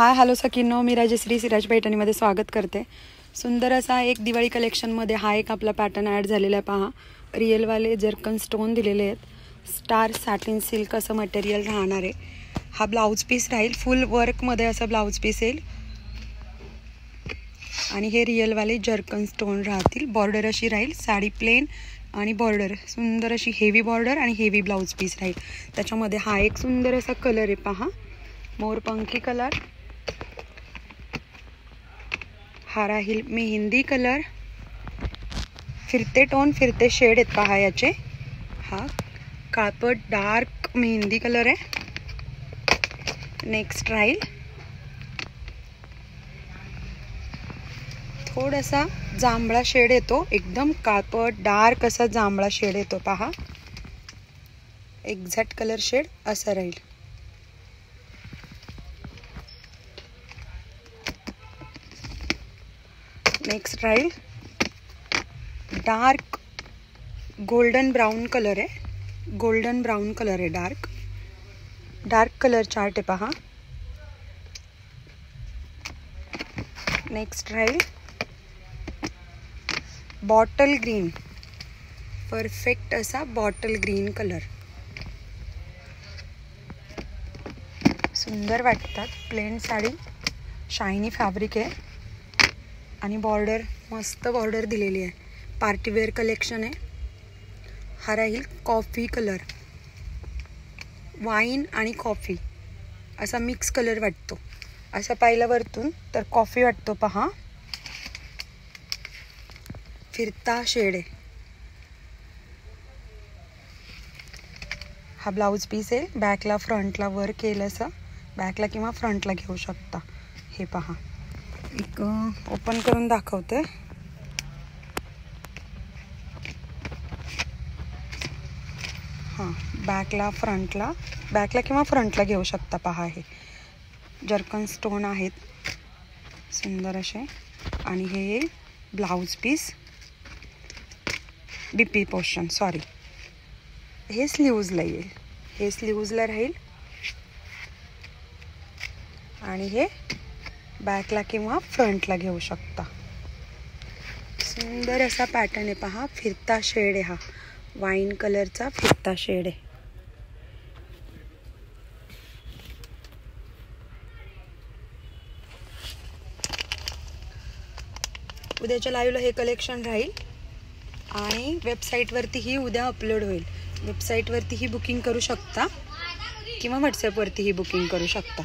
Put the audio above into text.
Hi hello सखींनो, मी राजश्री सिराज पैठणीमध्ये स्वागत करते। सुंदर असा एक दिवाळी कलेक्शनमध्ये हा एक आपला पॅटर्न ॲड झालेला आहे। पहा, रिअलवाले जर्कन स्टोन दिलेले आहेत। स्टार सॅटिन सिल्क असं मटेरियल राहणार आहे। हा ब्लाउज पीस राहील, फुल वर्कमध्ये असं ब्लाउज पीस येईल आणि हे रिअलवाले जर्कन स्टोन राहतील। बॉर्डर अशी राहील, साडी प्लेन आणि बॉर्डर सुंदर अशी हेवी बॉर्डर आणि हेवी ब्लाउज पीस राहील। त्याच्यामध्ये हा एक सुंदर असा कलर आहे, पहा मोरपंखी कलर। हा राहील मेहंदी कलर, फिरते टोन फिरते शेड आहेत पहा याचे। हा कापड डार्क मेहंदी कलर आहे। नेक्स्ट राहील थोडासा जांभळा शेड येतो, एकदम कापड डार्क असा जांभळा शेड येतो पहा, एक्झॅक्ट कलर शेड असा राहील। नेक्स्ट राहील डार्क गोल्डन ब्राउन कलर आहे, गोल्डन ब्राउन कलर आहे, डार्क कलर चार्ट आहे पहा। नेक्स्ट राहील बॉटल ग्रीन, परफेक्ट असा बॉटल ग्रीन कलर, सुंदर वाटतात। प्लेन साडी, शायनी फॅब्रिक आहे आणि बॉर्डर मस्त बॉर्डर दिलेली आहे। पार्टीवेअर कलेक्शन आहे। हा राहील कॉफी कलर, वाईन आणि कॉफी असा मिक्स कलर वाटतो। असं पाहिलं वरतून तर कॉफी वाटतो पहा, फिरता शेड आहे। हा ब्लाउज पीस आहे, बॅकला फ्रंटला वर केलं असं, बॅकला किंवा फ्रंटला घेऊ शकता। हे पहा, एक ओपन करून दाखवते। हां, बॅकला किंवा फ्रंटला घेऊ शकता पहा। हे जर्कन स्टोन आहेत सुंदर असे आणि हे येईल blouse piece, DP portion, sorry हे स्लीव्जला येईल, हे स्लीव्जला राहील आणि हे बॅकला किंवा फ्रंटला घेऊ शकता। सुंदर असा पॅटर्न आहे पहा, फिरता शेड आहे, हा वाईन कलरचा फिरता शेड आहे। उद्याच्या लाईव्हला हे कलेक्शन राहील आणि वेबसाईटवरतीही उद्या अपलोड होईल। वेबसाईटवरतीही बुकिंग करू शकता किंवा व्हॉट्सॲपवरतीही बुकिंग करू शकता।